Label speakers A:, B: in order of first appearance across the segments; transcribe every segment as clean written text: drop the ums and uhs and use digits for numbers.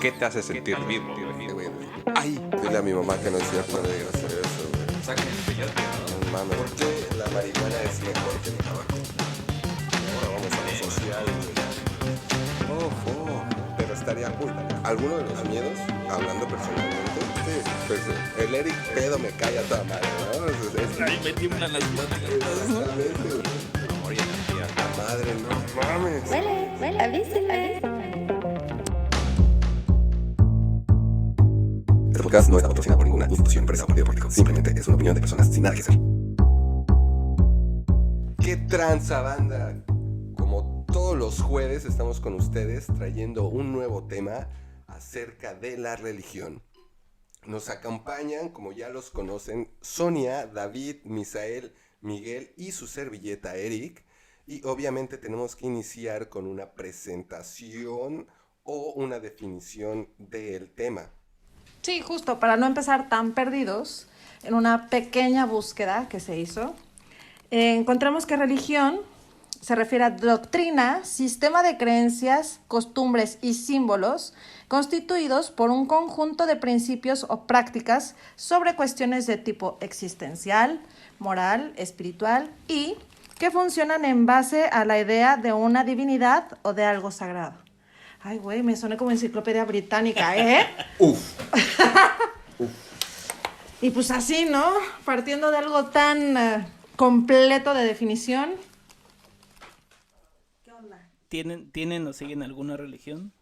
A: ¿Qué te hace sentir vivo?
B: Ay, dile a mi mamá que no es cierto de hacer eso, güey.
A: Saquen el peyote,
B: No mames, ¿por qué la marihuana es mejor que el tabaco? Ahora vamos a lo social, güey. Ojo, pero estaría cool. ¿Alguno de los miedos, hablando personalmente? Sí, pues el Eric pedo me cae a toda madre, ¿no?
C: Ahí me tiemblan las manos.
B: Exactamente, güey.
A: amor y energía.
B: La madre, no mames.
D: Huele, avísenme.
B: Este podcast no está patrocinado por ninguna institución, empresa o partido político. Simplemente es una opinión de personas sin nada que hacer. ¿Qué tranza, banda? Como todos los jueves estamos con ustedes trayendo un nuevo tema acerca de la religión. Nos acompañan, como ya los conocen, Sonia, David, Misael, Miguel y su servilleta Eric. Y obviamente tenemos que iniciar con una presentación o una definición del tema.
E: Sí, justo, para no empezar tan perdidos, en una pequeña búsqueda que se hizo, encontramos que religión se refiere a doctrina, sistema de creencias, costumbres y símbolos constituidos por un conjunto de principios o prácticas sobre cuestiones de tipo existencial, moral, espiritual y que funcionan en base a la idea de una divinidad o de algo sagrado. Ay, güey, me soné como enciclopedia británica, ¿eh?
B: Uf.
E: Y pues así, ¿no? Partiendo de algo tan completo de definición. ¿Qué onda?
C: ¿Tienen o siguen alguna religión?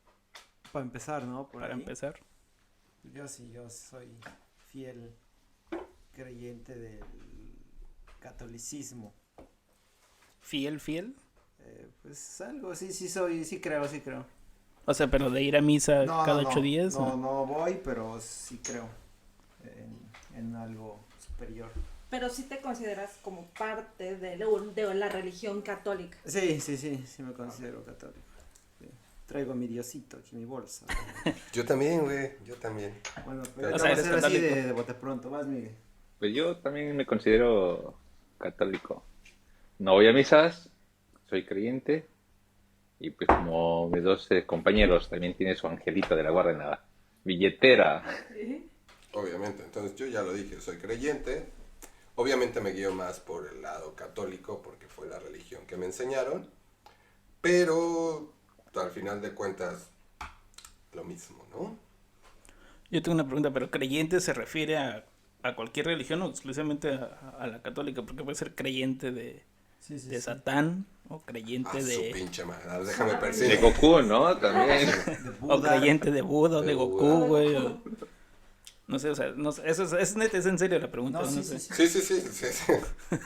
F: Para empezar, ¿no?
C: Para empezar.
F: Yo soy fiel creyente del catolicismo.
C: ¿Fiel?
F: Pues algo, sí creo.
C: O sea, pero de ir a misa cada 8 días.
F: No voy, pero sí creo en algo superior.
E: Pero sí te consideras como parte de la religión católica.
F: Sí, me considero católico. Sí. Traigo mi diosito aquí en mi bolsa.
B: Yo también, güey, yo también.
F: Bueno, pero
C: O sea,
F: vamos a
C: eres
F: hacer así
C: católico.
F: de bote pronto. Vas, Miguel.
G: Pues yo también me considero católico. No voy a misas, soy creyente. Y pues como mis dos compañeros también tiene su angelito de la guarda en la billetera.
B: Obviamente, entonces yo ya lo dije, soy creyente. Obviamente me guío más por el lado católico porque fue la religión que me enseñaron. Pero al final de cuentas, lo mismo, ¿no?
C: Yo tengo una pregunta, pero ¿creyente se refiere a cualquier religión o exclusivamente a la católica? Porque puede ser creyente de Satán o creyente
B: Su
C: de...
B: pinche madre, déjame
G: De
B: percibir.
G: Goku, ¿no? También.
F: De
C: O
F: Buda.
C: creyente de Buda o de
B: De
C: Goku,
B: Buda.
C: güey. No sé, o sea, no sé, eso es neta, es en serio la pregunta.
F: No,
C: No
F: sí.
C: sé.
B: Sí.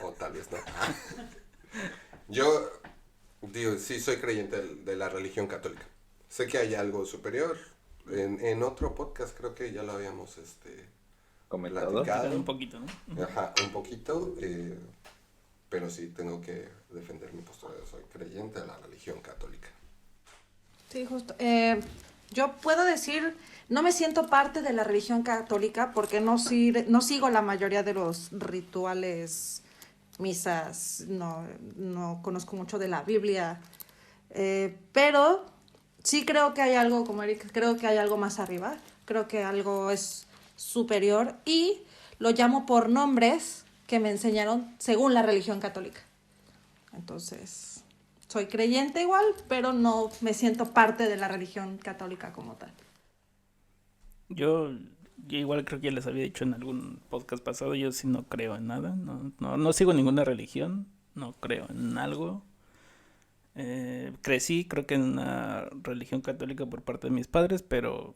B: O tal vez no. Yo digo, sí soy creyente de la religión católica. Sé que hay algo superior. En otro podcast creo que ya lo habíamos
G: Comentado.
B: platicado.
C: Un poquito, ¿no?
B: Ajá, un poquito. Pero sí tengo que defender mi postura. Soy creyente de la religión católica.
E: Sí, justo. Yo puedo decir, no me siento parte de la religión católica porque no sigo la mayoría de los rituales, misas, no conozco mucho de la Biblia, pero sí creo que hay algo, como Eric, creo que hay algo más arriba, creo que algo es superior y lo llamo por nombres que me enseñaron según la religión católica. Entonces, soy creyente igual, pero no me siento parte de la religión católica como tal.
C: Yo igual creo que ya les había dicho en algún podcast pasado, yo sí no creo en nada, no sigo ninguna religión, no creo en algo. Crecí creo que en una religión católica por parte de mis padres, pero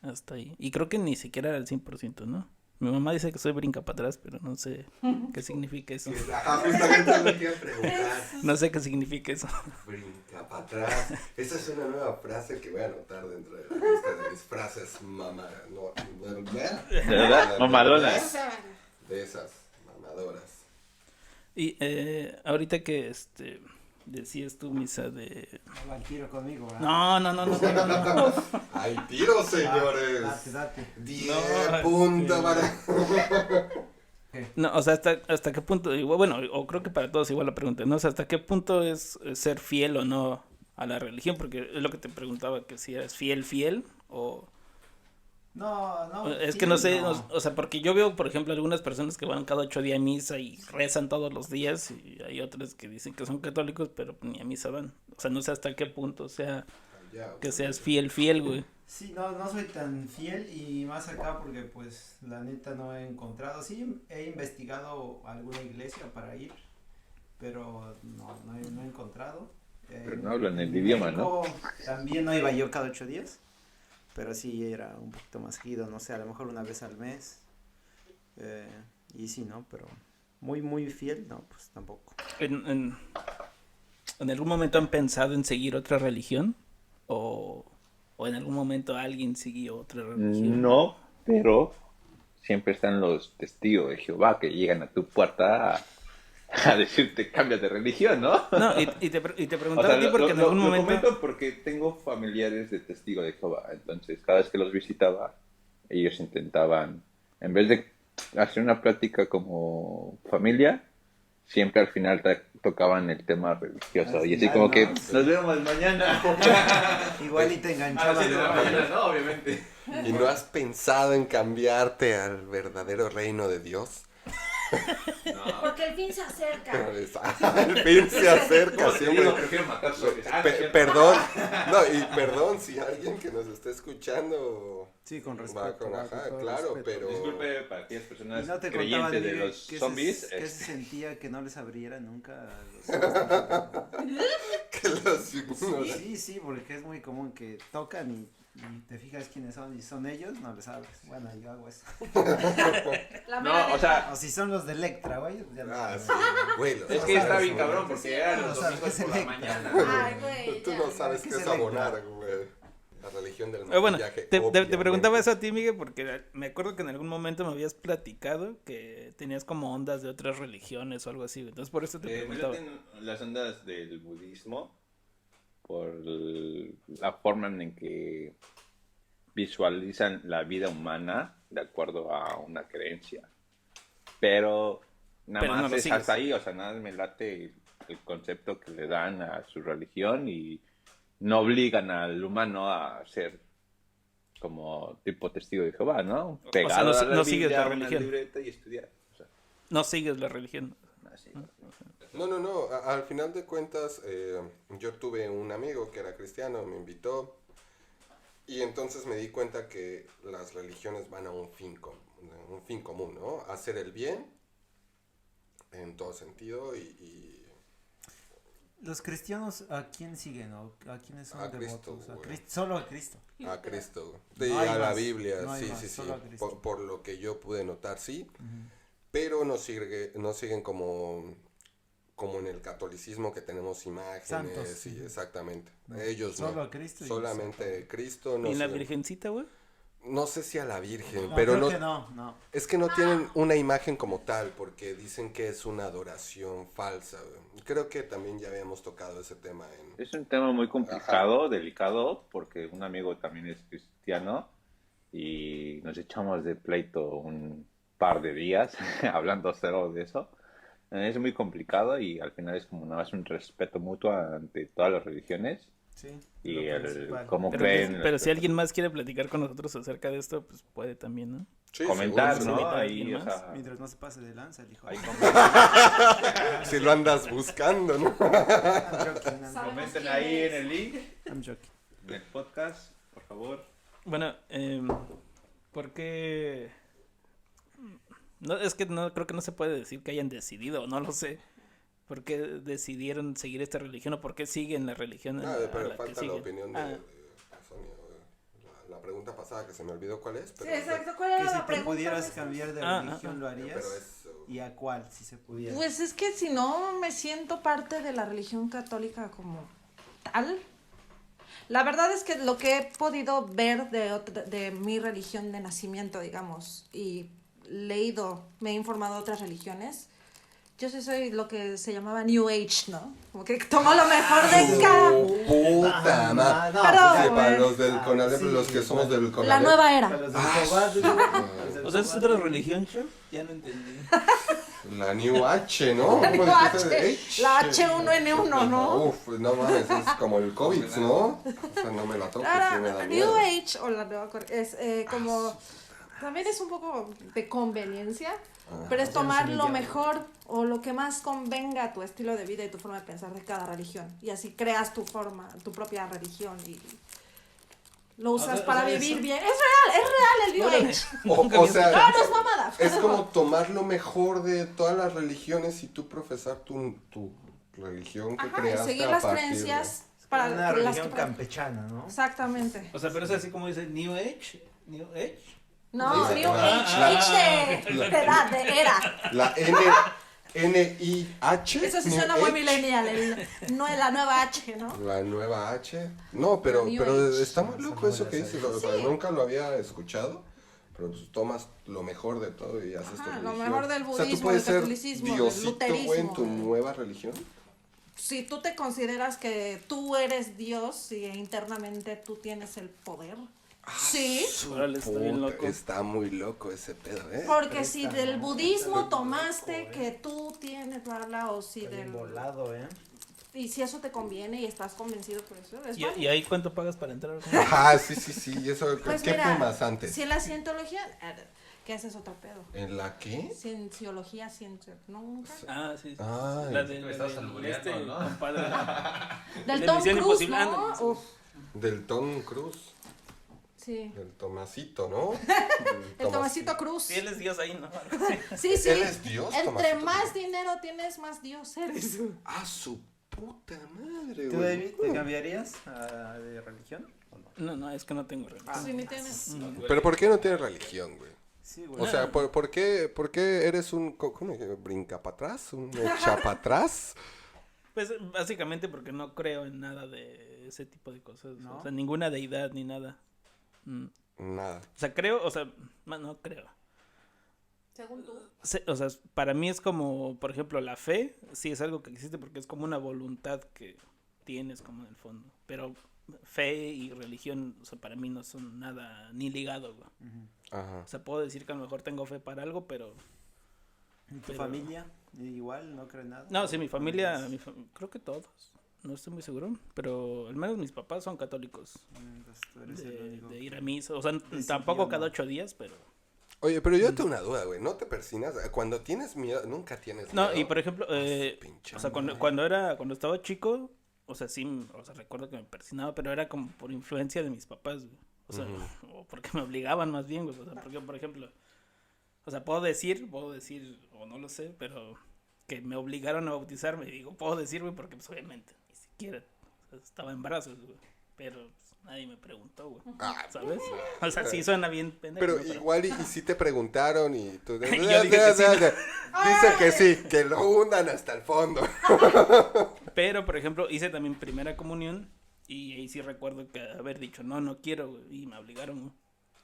C: hasta ahí. Y creo que ni siquiera al 100%, ¿no? Mi mamá dice que soy brinca para atrás, pero no sé qué significa eso.
B: Ajá, justamente lo que iba a preguntar.
C: No sé qué significa eso.
B: Brinca para atrás. Esa es una nueva frase que voy a anotar dentro de la lista de mis frases
G: ¿Verdad? Mamadoras.
B: De esas mamadoras.
C: Y ahorita que decías tu misa de...
F: No va al tiro conmigo, ¿verdad?
C: No.
B: Hay tiros, señores.
F: Date.
B: 10
C: No,
B: puntos para.
C: No, o sea, hasta qué punto, bueno, o creo que para todos igual la pregunta, ¿no? O sea, hasta qué punto es ser fiel o no a la religión, porque es lo que te preguntaba, que si eres fiel, o...
F: No.
C: Es
F: sí,
C: que no sé,
F: no.
C: o sea, porque yo veo, por ejemplo, algunas personas que van cada 8 días a misa y rezan todos los días, y hay otras que dicen que son católicos, pero ni a misa van. O sea, no sé hasta qué punto, o sea,
B: Ya,
C: que seas fiel, güey.
F: Sí, no soy tan fiel y más acá porque pues la neta no he encontrado, sí he investigado alguna iglesia para ir, pero no he encontrado.
G: Pero no hablan el
F: En
G: idioma, ¿no?
F: México también no iba yo cada 8 días, pero sí era un poquito más seguido, no sé, a lo mejor una vez al mes. Y sí, ¿no? Pero muy fiel, no, pues tampoco.
C: ¿En algún momento han pensado en seguir otra religión? ¿O en algún momento alguien siguió otra religión?
G: No, pero siempre están los testigos de Jehová que llegan a tu puerta a decirte cambias de religión, ¿no?
C: No, y te
G: O
C: preguntaba
G: sea,
C: a ti porque en algún
G: lo
C: momento...
G: comento porque tengo familiares de testigo de Jehová, entonces cada vez que los visitaba, ellos intentaban, en vez de hacer una plática como familia, siempre al final tocaban el tema religioso,
F: Al
G: y así
F: final,
G: como
F: ¿no?
G: que
F: Sí.
G: nos vemos mañana.
F: Igual y te enganchaban, ¿no?
G: ¿no? Obviamente.
B: ¿Y no has pensado en cambiarte al verdadero reino de Dios?
E: Porque el fin se acerca.
B: El fin se acerca siempre.
G: prefiero matar
B: Perdón, no, y perdón si alguien que nos está escuchando
F: Sí, con
B: va
F: respeto.
B: con
F: va,
B: ajá,
F: con todo
B: claro,
F: respeto.
B: pero
G: Disculpe para aquellas
F: Y
G: personas
F: no te contaban,
G: creyentes de
F: Miguel,
G: los
F: que
G: zombies.
F: que se sentía que no les abriera nunca los
B: que los ignoran.
F: Sí, porque es muy común que tocan y te fijas quiénes son y son ellos, no les abres. Bueno, yo hago eso.
G: No, o sea,
F: O si son los de Electra, güey, ya no.
B: Ah, sí, güey, lo
G: es que
B: sabes,
G: está bien
B: güey.
G: cabrón porque eran los
F: No sabes
G: domingos
F: qué
G: por
F: es
G: la
F: Electra.
G: mañana.
E: Ay, güey.
B: Tú no sabes
F: ¿Qué
B: qué
F: es
B: es
F: Electra?
B: abonar, güey. La religión del
C: Bueno,
B: maquillaje.
C: te
B: obviamente.
C: preguntaba eso a ti, Miguel, porque me acuerdo que en algún momento me habías platicado que tenías como ondas de otras religiones o algo así. Entonces por eso te
G: Me
C: preguntaba.
G: laten las ondas del budismo por la forma en que visualizan la vida humana de acuerdo a una creencia. Pero nada
C: Pero no
G: más
C: lo
G: es
C: sigues.
G: hasta ahí, o sea, nada me late el concepto que le dan a su religión y no obligan al humano a ser como tipo testigo de Jehová, ¿no? Pegado
C: no-
G: a la
C: no sigues
G: Biblia,
C: la
G: una
C: religión.
G: libreta y estudiar. O sea,
C: No sigues la religión.
G: así.
B: No. Al final de cuentas, yo tuve un amigo que era cristiano, me invitó. Y entonces me di cuenta que las religiones van a un fin común, ¿no? Hacer el bien en todo sentido y
F: Los cristianos, ¿a quién siguen? ¿O a quiénes son
B: A Cristo,
F: devotos?
B: güey.
F: Solo a Cristo.
B: a Cristo. Sí,
F: No hay
B: a la
F: más,
B: Biblia,
F: no hay
B: sí,
F: más,
B: sí, sí.
F: solo a Cristo.
B: Por lo que yo pude notar, sí. Pero no siguen como en el catolicismo que tenemos imágenes.
F: Santos.
B: Sí, exactamente.
F: No,
B: Ellos
F: solo
B: no.
F: a Cristo y
B: Solamente Cristo. No
C: ¿Y la
B: siguen-
C: virgencita, güey?
B: No sé si a la Virgen,
F: No,
B: pero
F: creo
B: no,
F: que no.
B: es que no tienen una imagen como tal, porque dicen que es una adoración falsa, güey. Creo que también ya habíamos tocado ese tema en...
G: Es un tema muy complicado, delicado, porque un amigo también es cristiano y nos echamos de pleito un par de días hablando solo de eso. Es muy complicado y al final es como nada más un respeto mutuo ante todas las religiones
F: Sí,
G: y
F: lo
G: el
F: principal.
G: cómo
C: Pero,
G: creen.
C: pero si alguien más quiere platicar con nosotros acerca de esto, pues puede también, ¿no?
B: Sí,
G: comentar,
B: seguro,
G: ¿no?
C: seguro.
G: Ahí,
C: ¿Alguien
G: o sea,
F: Mientras no se pase de lanza, el hijo.
G: ahí
B: Si lo andas buscando, ¿no?
G: comenten ahí en el link
F: I'm joking.
G: del podcast, por favor.
C: Bueno, ¿por qué? No, es que no creo que no se puede decir que hayan decidido, no lo sé. ¿Por qué decidieron seguir esta religión o por qué siguen la religión a
B: Pero
C: la que
B: falta la
C: siguen?
B: opinión
C: Ah,
B: de Sonia, güey. La pregunta pasada que se me olvidó cuál es,
E: Sí,
B: pero...
E: exacto. ¿Cuál
F: Que
E: era
F: si
E: la
F: te
E: pregunta?
F: pudieras cambiar de
C: Ah,
F: religión, ¿lo harías?
B: Pero es...
F: ¿Y a cuál, si se pudiera?
E: Pues es que si no me siento parte de la religión católica como tal. La verdad es que lo que he podido ver de mi religión de nacimiento, digamos, y leído, me he informado de otras religiones. Yo sí soy lo que se llamaba New Age, ¿no? Como que tomo lo mejor de cada...
B: Puta madre.
F: No,
E: Pero,
B: Sí, para
E: güey.
B: los del Conalep,
F: sí,
B: los que somos del
E: La
B: Conalep.
E: nueva
F: Para
E: era.
F: los del Jehová, los del
C: O sea, ¿es otra religión, chef? Ya no entendí.
B: La New H, ¿no?
E: La
B: ¿Cómo
E: New
B: dijiste?
E: H, la H1N1, ¿no?
B: Uf, no mames, es como el COVID, ¿no? O sea, no me la toques, sí me
E: Ahora,
B: da
E: New
B: miedo.
E: Age o la nueva es como también es un poco de conveniencia, pero es tomar lo mejor o lo que más convenga a tu estilo de vida y tu forma de pensar de cada religión y así creas tu forma, tu propia religión y lo usas
C: sea,
E: para
C: o sea,
E: vivir
C: eso-
E: bien. Es real el New Age.
B: O sea,
E: No, no es mamada.
B: es como tomar lo mejor de todas las religiones y tú profesar tu religión que
E: Ajá, y
B: creaste
E: seguir
B: a
E: las
B: partir
E: creencias
F: Una
E: para las
F: religión
E: que
F: campechana, ¿no?
E: Exactamente.
C: O sea, pero es así como dice New Age. New Age.
E: No,
B: Dice,
E: New Age, de edad, de era.
B: La N-I-H.
E: Eso sí
B: New
E: suena muy
B: Age,
E: millennial, no es la nueva H, ¿no?
B: La nueva H. No, pero
E: New
B: pero
E: Age.
B: está muy loco eso que dices. O sea, nunca lo había escuchado. Pero pues tomas lo mejor de todo y haces tu
E: Ajá,
B: religión.
E: lo mejor del
B: O sea, tú
E: budismo,
B: puedes
E: del
B: ser
E: catolicismo, del
B: diosito, güey, en tu
E: luterismo.
B: nueva religión.
E: Si tú te consideras que tú eres Dios y internamente tú tienes el poder, sí,
C: Órale, está bien
B: Puta,
C: loco.
B: está muy loco ese pedo, ¿eh?
E: porque si del budismo tomaste que tú tienes, bla, bla, o si
F: Está bien
E: del...
F: volado, ¿eh?
E: Y si eso te conviene y estás convencido por eso, es
C: ¿Y
E: válido.
C: ahí cuánto pagas para entrar?
B: Ajá, sí, y eso,
E: Pues
B: ¿qué
E: mira,
B: fumas antes?
E: si en la cientología, que ese es otro pedo.
B: ¿En la qué?
E: Cienciología, ciencia, nunca.
C: Ah, sí.
B: Ay.
C: La de
A: Me estabas albureando, ¿no?
C: compadre.
E: Del
C: de
E: Tom
C: Misión
E: Cruise,
C: Imposible,
E: ¿no?
C: ándale, sí.
E: Uf,
B: Del Tom Cruise,
E: sí.
B: del Tomasito, ¿no?
E: El Tomasito Cruz.
C: Sí, él es Dios ahí, ¿no?
E: Sí, sí.
B: Él es Dios,
E: Entre
B: Tomasito
E: más
B: Cruz.
E: dinero tienes, más Dios eres.
B: Ah, su puta madre,
F: ¿Tú,
B: güey.
F: David, te cambiarías de religión? ¿O no?
C: No, es que no tengo religión.
E: Sí, ni tienes.
B: Pero ¿por qué no tienes religión, güey?
F: Sí, güey.
B: O sea, ¿por qué eres un, ¿cómo dije? ¿Brinca para atrás? ¿Un echa para atrás?
C: Pues básicamente porque no creo en nada de ese tipo de cosas.
F: ¿No?
C: O sea, ninguna deidad ni nada.
B: Nada.
C: O sea, creo, o sea, no creo.
E: Según tú.
C: O sea, para mí es como, por ejemplo, la fe, sí es algo que existe porque es como una voluntad que tienes como en el fondo. Pero fe y religión, o sea, para mí no son nada ni ligado, güey.
B: Ajá.
C: O sea, puedo decir que a lo mejor tengo fe para algo, pero...
F: ¿Y tu
C: pero-
F: familia? Igual, ¿no crees nada?
C: No, sí, mi familia, creo que todos. No estoy muy seguro, pero al menos mis papás son católicos.
F: Entonces tú eres el único
C: De
F: que-
C: ir a misa. O sea,
F: sí,
C: tampoco
F: yo
C: cada
F: no.
C: 8 días, pero...
B: Oye, pero yo tengo una duda, güey. ¿No te persinas? Cuando tienes miedo, nunca tienes miedo.
C: No, y por ejemplo,
B: pinche
C: o sea,
B: madre.
C: cuando estaba chico, o sea, sí, o sea, recuerdo que me persinaba, pero era como por influencia de mis papás, güey. O sea, o porque me obligaban más bien, güey. O sea, porque, por ejemplo, o sea, puedo decir, o no lo sé, pero que me obligaron a bautizarme. Y digo, puedo decir, güey, porque pues obviamente ni siquiera o sea, estaba en brazos, güey. Pero pues, nadie me preguntó, güey.
B: Ah,
C: ¿Sabes? O sea, sí suena bien pendejo.
B: Pero
C: ¿no?
B: igual y si te preguntaron y tú...
C: Yo dije que sí, ¿no?
B: Dice que sí, que lo hundan hasta el fondo.
C: Pero, por ejemplo, hice también primera comunión y ahí sí recuerdo que haber dicho, no quiero, güey, y me obligaron, güey.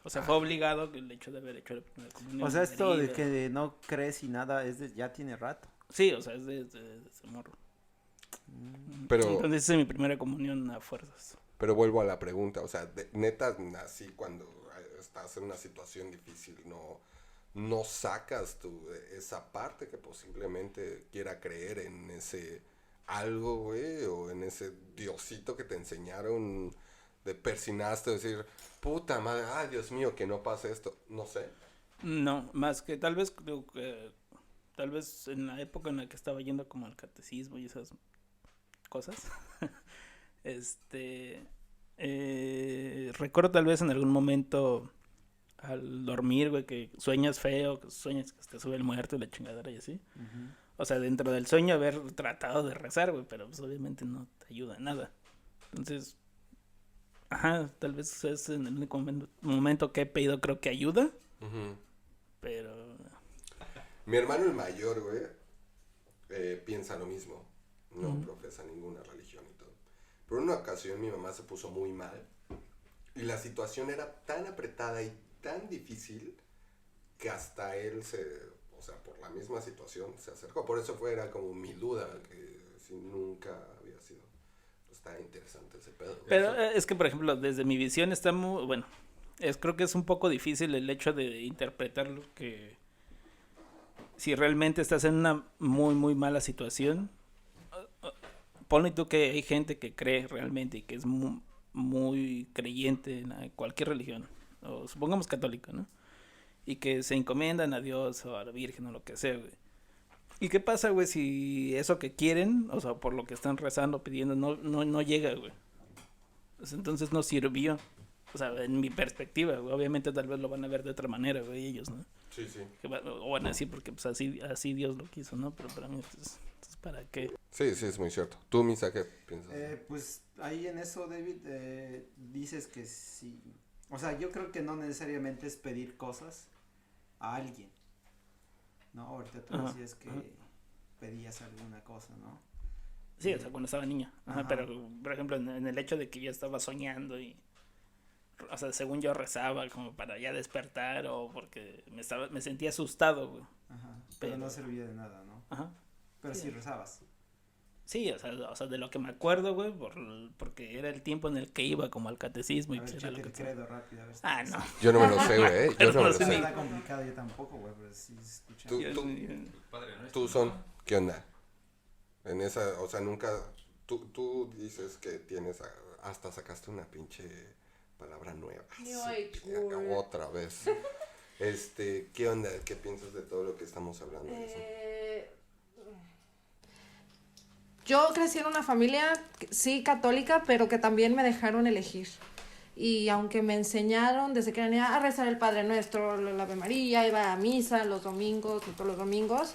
C: O sea, fue obligado que el hecho de haber hecho la primera comunión.
F: O sea, esto de
C: herida.
F: que no crees y nada, ya tiene rato.
C: Sí, o sea, es de ese morro.
B: Pero,
C: Entonces hice mi primera comunión a fuerzas.
B: pero vuelvo a la pregunta. O sea, neta, así cuando estás en una situación difícil, no sacas esa parte que posiblemente quiera creer en ese algo, güey, o en ese diosito que te enseñaron de persinarte, decir, puta madre, ay, Dios mío, que no pase esto. No sé.
C: No, más que tal vez, creo que, tal vez en la época en la que estaba yendo como al catecismo y esas cosas, recuerdo tal vez en algún momento al dormir, güey, que sueñas feo, que sueñas que te sube el muerto y la chingadera y así. O sea, dentro del sueño haber tratado de rezar, güey, pero pues obviamente no te ayuda en nada. Entonces, ajá, tal vez es en el único momento que he pedido, creo que ayuda, pero...
B: Mi hermano el mayor, güey, piensa lo mismo. No profesa ninguna religión y todo. Pero en una ocasión mi mamá se puso muy mal. Y la situación era tan apretada y tan difícil que hasta él o sea, por la misma situación se acercó. Por eso era como mi duda, que si nunca había sido. Está interesante ese pedo.
C: Pero es que, por ejemplo, desde mi visión está muy, bueno, creo que es un poco difícil el hecho de interpretarlo, que si realmente estás en una muy, muy mala situación, ponle tú que hay gente que cree realmente y que es muy, muy creyente en cualquier religión, o supongamos católica, ¿no? Y que se encomiendan a Dios o a la Virgen o lo que sea, güey. ¿Y qué pasa, güey, si eso que quieren, o sea, por lo que están rezando, pidiendo, no llega, güey? Pues entonces no sirvió. O sea, en mi perspectiva, güey, obviamente tal vez lo van a ver de otra manera, güey, ellos, ¿no?
B: Sí, sí.
C: O van a decir porque pues así Dios lo quiso, ¿no? Pero para mí, pues, ¿para qué?
B: Sí, sí, es muy cierto. ¿Tú, Misa, qué piensas?
F: Pues ahí en eso, David, dices que sí. O sea, yo creo que no necesariamente es pedir cosas a alguien. ¿No? Ahorita tú
C: Ajá,
F: decías que
C: ajá.
F: pedías alguna cosa, ¿no?
C: Sí, o sea, cuando estaba niña. Ajá,
F: Ajá.
C: pero, por ejemplo, en el hecho de que yo estaba soñando y... O sea, según yo rezaba como para ya despertar o porque me sentía asustado, güey.
F: Ajá. Pero
C: Pero-
F: no servía de nada, ¿no?
C: Ajá.
F: Pero
C: Sí.
F: sí rezabas.
C: Sí, o sea, de lo que me acuerdo, güey, porque era el tiempo en el que iba como al catecismo y
F: A ver,
C: pues era
F: échate
C: lo
F: el
C: que...
F: credo rápido. A ver si
C: Ah,
F: te
C: no.
F: sale.
B: Yo no me lo sé, güey. Yo no me lo
C: Sí.
F: No
B: sé.
F: está complicado, yo tampoco, güey, pero sí se escucha.
B: Tú-
C: Yo-
B: Tú son, ¿qué onda? En esa, o sea, nunca, tú dices que tienes, hasta sacaste una pinche palabra nueva.
E: Ay,
B: Sí,
E: cool.
B: otra vez. ¿Qué onda? ¿Qué piensas de todo lo que estamos hablando? de eso?
E: Yo crecí en una familia, sí, católica, pero que también me dejaron elegir. Y aunque me enseñaron desde que era niña a rezar el Padre Nuestro, la Ave María, iba a misa los domingos, todos los domingos,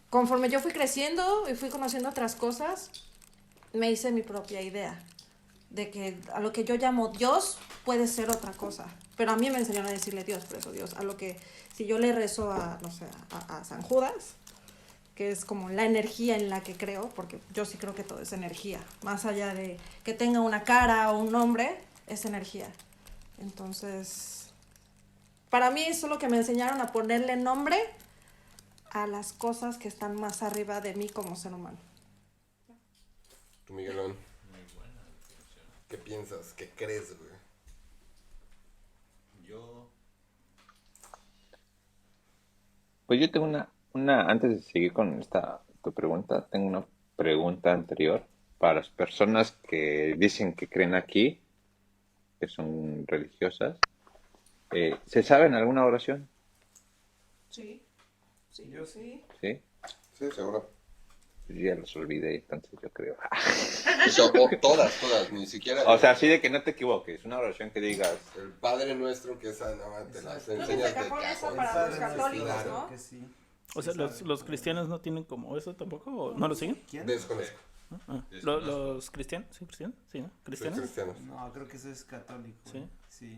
E: conforme yo fui creciendo y fui conociendo otras cosas, me hice mi propia idea de que a lo que yo llamo Dios puede ser otra cosa. Pero a mí me enseñaron a decirle Dios, por eso Dios. A lo que si yo le rezo a, no sé, a San Judas, que es como la energía en la que creo, porque yo sí creo que todo es energía, más allá de que tenga una cara o un nombre, es energía. Entonces, para mí eso es lo que me enseñaron, a ponerle nombre a las cosas que están más arriba de mí como ser humano.
B: Tú, Miguelón. ¿Qué piensas? ¿Qué crees, güey?
A: Yo.
G: Pues yo tengo antes de seguir con tu pregunta, tengo una pregunta anterior para las personas que dicen que creen aquí, que son religiosas. ¿Se saben alguna oración?
E: Sí, sí,
F: Yo
E: sí.
G: Sí.
B: Sí, seguro.
G: Ya los olvidé, entonces yo creo.
B: Todas, ni siquiera.
G: O sea, así de que no te equivoques, una oración que digas.
B: El Padre Nuestro, que esa nada más te las
F: Exacto.
B: enseñas
E: Desde
B: de
E: cajón esa
B: cajón.
E: para los
F: Sí,
E: católicos,
F: claro
E: ¿no?
F: que sí.
C: O sea,
F: Sí
C: los
F: saben.
C: cristianos no tienen como eso tampoco, ¿o no lo siguen?
F: ¿Quién?
B: Desconozco.
C: Ah, los cristianos, ¿sí, cristianos? Sí, ¿no?
B: Soy
C: ¿Cristianos?
B: cristiano.
F: No, creo que eso es católico.
C: Sí.
F: Sí.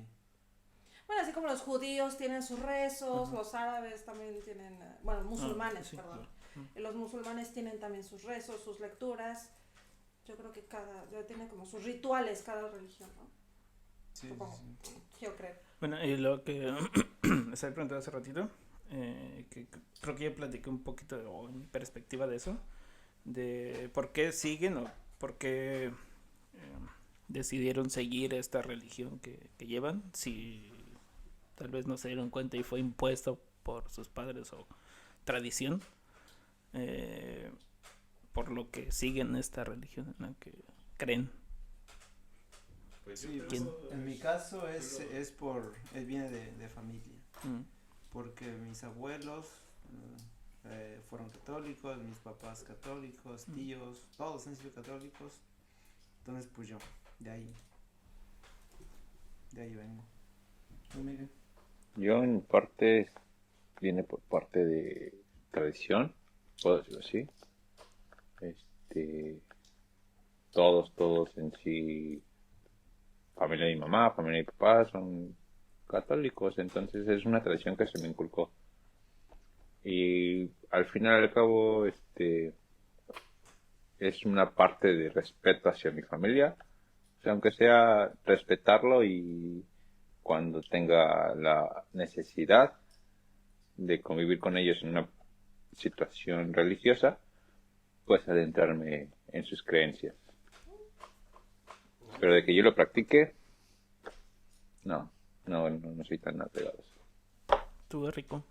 E: Bueno, así como los judíos tienen sus rezos, los árabes también tienen, bueno, musulmanes,
C: sí,
E: perdón.
C: claro.
E: Los musulmanes tienen también sus rezos, sus lecturas. Yo creo que ya tiene como sus rituales cada religión, ¿no?
F: Sí,
E: Supongo.
F: sí, sí.
E: Yo creo.
C: Bueno, y lo que les había preguntado hace ratito, que creo que ya platiqué un poquito o en mi perspectiva de eso, de por qué siguen o por qué decidieron seguir esta religión que llevan, si tal vez no se dieron cuenta y fue impuesto por sus padres o tradición, por lo que siguen esta religión en la que creen.
A: Pues
F: Sí,
A: yo
F: pues,
A: creo-
F: en mi caso viene de familia,
C: Mm.
F: porque mis abuelos fueron católicos, mis papás católicos, tíos, todos han sido católicos, entonces pues yo, de ahí vengo. ¿Tú, Miguel?
G: Yo en parte viene por parte de tradición, puedo decirlo así. Todos en sí, familia de mi mamá, familia de mi papá son católicos, entonces es una tradición que se me inculcó. Y al final y al cabo, es una parte de respeto hacia mi familia, o sea, aunque sea respetarlo y cuando tenga la necesidad de convivir con ellos en una situación religiosa, pues adentrarme en sus creencias. Pero de que yo lo practique, no. No soy tan apegado.
C: Tú, es rico.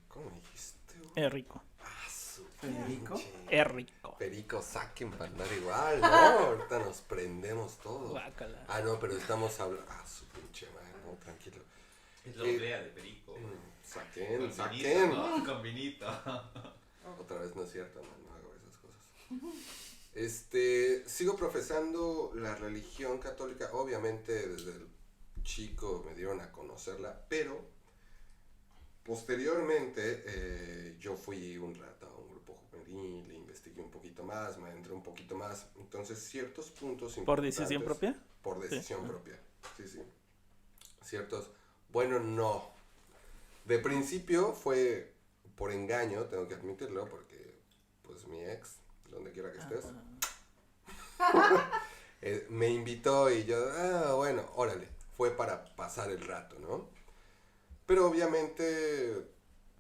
B: ¿Cómo dijiste?
C: Es rico.
B: Ah, su
F: ¿Federico?
B: pinche.
C: Es rico.
B: Perico, saquen para andar igual, ¿no? Ahorita nos prendemos todos.
C: Guácala.
B: Ah, no, pero estamos hablando. Ah, su pinche madre, no, tranquilo.
A: Es la oblea de perico.
B: Saquen,
A: Con
B: saquen.
A: vinito, ¿no? Con vinito.
B: Otra vez no es cierto, no hago esas cosas. Sigo profesando la religión católica. Obviamente desde el chico me dieron a conocerla, pero posteriormente yo fui un rato a un grupo juvenil, investigué un poquito más, me adentré un poquito más. Entonces ciertos puntos
C: ¿Por
B: importantes.
C: decisión propia?
B: Por decisión
C: Sí.
B: propia, sí. Ciertos, bueno, no. De principio fue por engaño, tengo que admitirlo, porque pues mi ex, donde quiera que estés, me invitó y yo, bueno, órale, fue para pasar el rato, ¿no? Pero obviamente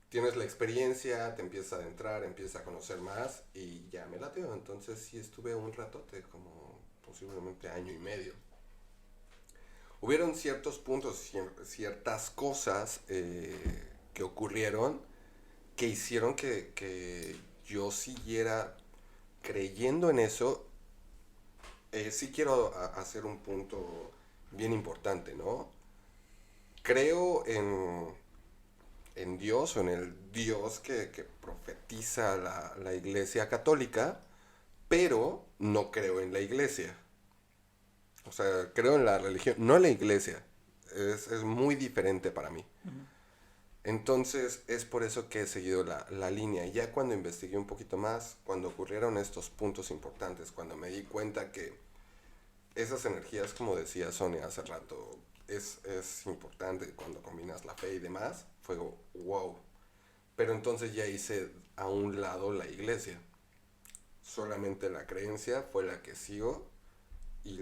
B: tienes la experiencia, te empiezas a adentrar, empiezas a conocer más y ya me lateo. Entonces sí estuve un ratote, como posiblemente año y medio. Hubieron ciertos puntos, ciertas cosas que ocurrieron que hicieron que yo siguiera creyendo en eso. Sí quiero hacer un punto bien importante, ¿no? Creo en Dios o en el Dios que profetiza la Iglesia Católica, pero no creo en la Iglesia. O sea, creo en la religión, no en la Iglesia. Es muy diferente para mí. Entonces, es por eso que he seguido la línea. Y ya cuando investigué un poquito más, cuando ocurrieron estos puntos importantes, cuando me di cuenta que esas energías, como decía Sonia hace rato, es importante cuando combinas la fe y demás, fue wow. Pero entonces ya hice a un lado la iglesia. Solamente la creencia fue la que sigo y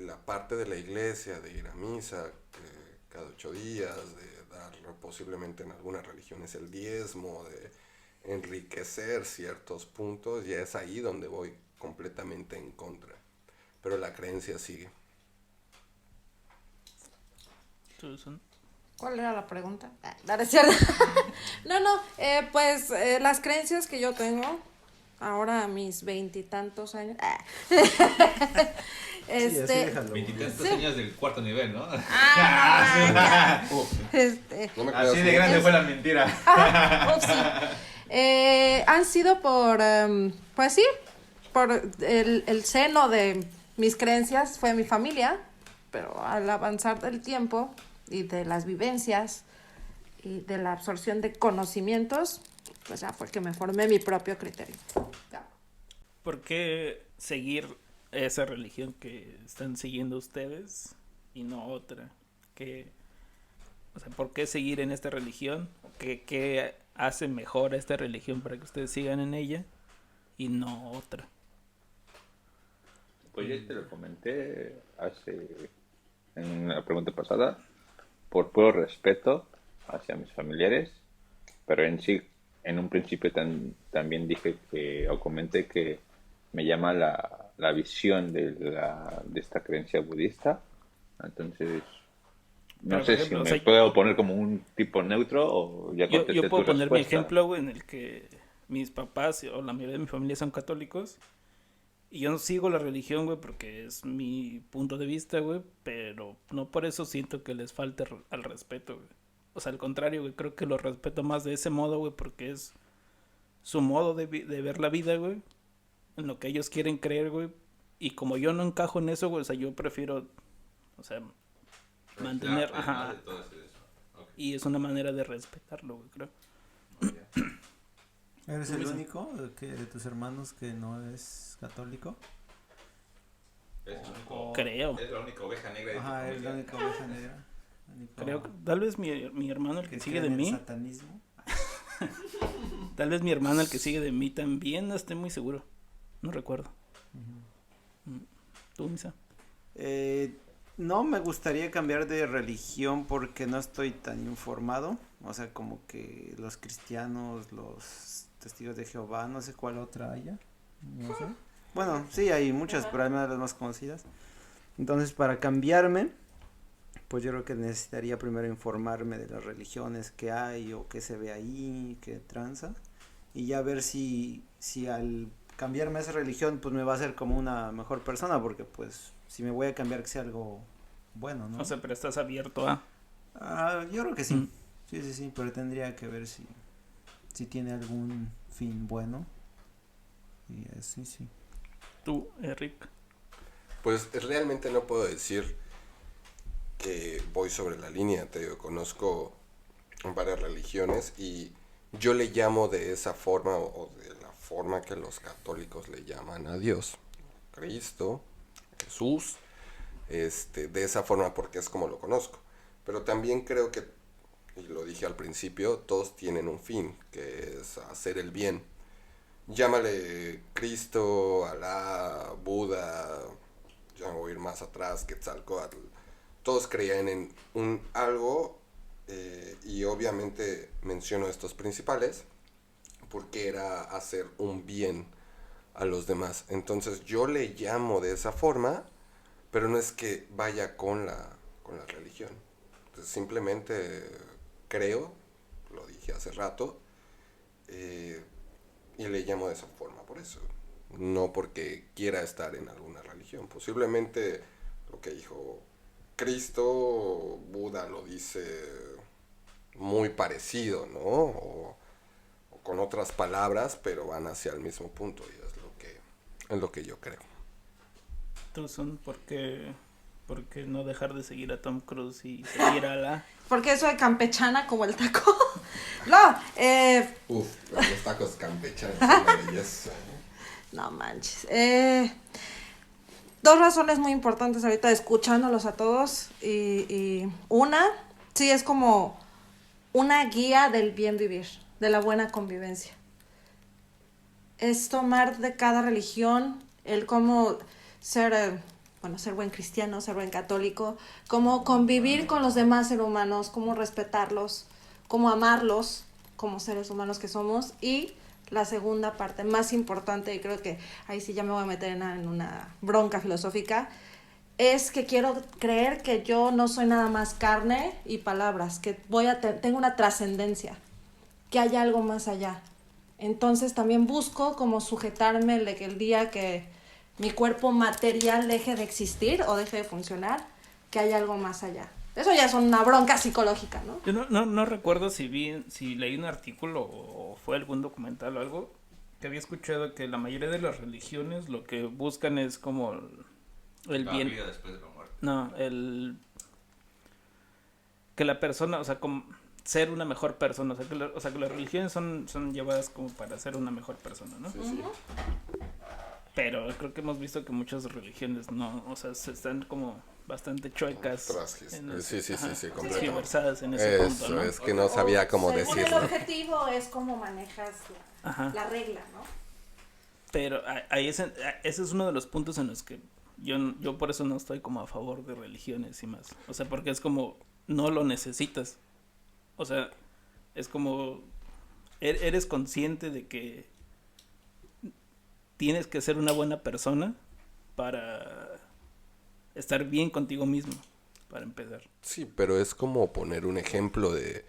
B: la parte de la iglesia, de ir a misa cada 8 días, de dar posiblemente en algunas religiones el diezmo, de enriquecer ciertos puntos, ya es ahí donde voy completamente en contra. Pero la creencia sigue.
C: Susan.
E: ¿Cuál era la pregunta? No, es cierto. No, pues las creencias que yo tengo, ahora a mis 20 y tantos años.
F: Sí, así déjalo.
A: 23 años del cuarto nivel, ¿no?
E: No me
B: creas
A: Así de
B: mucho.
A: grande fue la mentira.
E: Upsi. Han sido por, pues sí, por el seno de mis creencias, fue mi familia, pero al avanzar del tiempo y de las vivencias y de la absorción de conocimientos, pues ya fue que me formé mi propio criterio. Ya.
C: ¿Por qué seguir esa religión que están siguiendo ustedes y no otra? O sea, ¿por qué seguir en esta religión? ¿Qué hace mejor a esta religión para que ustedes sigan en ella y no otra?
G: Pues yo te lo comenté en la pregunta pasada, por puro respeto hacia mis familiares, pero en sí, en un principio también dije o comenté que me llama la visión de esta creencia budista. Entonces, no
C: Pero,
G: sé
C: por ejemplo,
G: si
C: o
G: me
C: sea,
G: puedo poner como un tipo neutro o ya contesté
C: Yo puedo
G: tu
C: poner mi
G: respuesta.
C: ejemplo, güey, en el que mis papás o la mayoría de mi familia son católicos. Y yo no sigo la religión, güey, porque es mi punto de vista, güey. Pero no por eso siento que les falte al respeto, güey. O sea, al contrario, güey, creo que lo respeto más de ese modo, güey, porque es su modo de ver la vida, güey. En lo que ellos quieren creer, güey. Y como yo no encajo en eso, güey, o sea, yo prefiero, o sea, mantener, ajá.
A: De todo eso. Ok.
C: Y es una manera de respetarlo, güey, creo.
F: ¿Eres
C: Tú
F: el
C: mismo.
F: único de tus hermanos que no es católico?
A: Es el único-
C: Creo.
A: Es la única oveja negra de tu
F: Ajá, es la
A: familia.
F: única oveja negra. Único
C: Creo que tal vez mi hermano el que sigue
F: cree
C: de
F: en el
C: mí,
F: satanismo.
C: tal vez mi hermano el que sigue de mí también, no estoy muy seguro. No recuerdo. ¿Tú, Misa?
F: No me gustaría cambiar de religión porque no estoy tan informado. O sea, como que los cristianos, los testigos de Jehová, no sé cuál otra haya. No sé. Bueno, sí, hay muchas, pero hay una de las más conocidas. Entonces, para cambiarme, pues yo creo que necesitaría primero informarme de las religiones que hay o qué se ve ahí, qué tranza, y ya ver si al cambiarme a esa religión pues me va a hacer como una mejor persona, porque pues si me voy a cambiar que sea algo bueno, ¿no?
C: O sea, pero estás abierto a...
F: Yo creo que sí.
C: Mm.
F: Sí, pero tendría que ver si tiene algún fin bueno. Y así, sí.
C: Tú, Eric.
B: Pues realmente no puedo decir que voy sobre la línea, te digo, conozco varias religiones y yo le llamo de esa forma o de la forma que los católicos le llaman a Dios, Cristo, Jesús, de esa forma porque es como lo conozco. Pero también creo que, y lo dije al principio, todos tienen un fin, que es hacer el bien. Llámale Cristo, Alá, Buda, ya me voy a ir más atrás, Quetzalcóatl. Todos creían en un algo y obviamente menciono estos principales porque era hacer un bien a los demás. Entonces yo le llamo de esa forma, pero no es que vaya con la religión. Entonces, simplemente creo, lo dije hace rato, y le llamo de esa forma por eso. No porque quiera estar en alguna religión. Posiblemente lo que dijo Cristo, Buda lo dice muy parecido, ¿no? O con otras palabras, pero van hacia el mismo punto y es lo que yo creo.
C: Tú son porque no dejar de seguir a Tom Cruise y seguir a la...
E: Porque soy campechana como el taco. No,
B: Uf, los tacos campechanos son una belleza.
E: no manches. Dos razones muy importantes ahorita escuchándolos a todos. Y una, sí, es como una guía del bien vivir, de la buena convivencia. Es tomar de cada religión el cómo ser buen cristiano, ser buen católico, cómo convivir con los demás seres humanos, cómo respetarlos, cómo amarlos como seres humanos que somos. Y la segunda parte, más importante, y creo que ahí sí ya me voy a meter en una bronca filosófica, es que quiero creer que yo no soy nada más carne y palabras, que tengo una trascendencia, que hay algo más allá. Entonces también busco como sujetarme de que el día que mi cuerpo material deje de existir o deje de funcionar, que hay algo más allá. Eso ya es una bronca psicológica, ¿no?
C: Yo no recuerdo si leí un artículo o fue algún documental o algo, que había escuchado que la mayoría de las religiones lo que buscan es como el
A: La
C: bien.
A: vida después de la muerte.
C: No, que la persona, o sea, como ser una mejor persona, o sea que las religiones son llevadas como para ser una mejor persona, ¿no?
B: Sí, sí.
C: Pero creo que hemos visto que muchas religiones no, o sea, se están como bastante chuecas.
B: Sí, completamente.
C: Tergiversadas en ese punto,
B: Eso,
C: ¿no?
B: es que no sabía cómo
E: Según
B: decirlo.
E: el objetivo es cómo manejas
C: Ajá.
E: la regla, ¿no?
C: Pero ahí ese es uno de los puntos en los que yo por eso no estoy como a favor de religiones y más. O sea, porque es como, no lo necesitas. O sea, es como, eres consciente de que tienes que ser una buena persona para estar bien contigo mismo, para empezar.
B: Sí, pero es como poner un ejemplo de...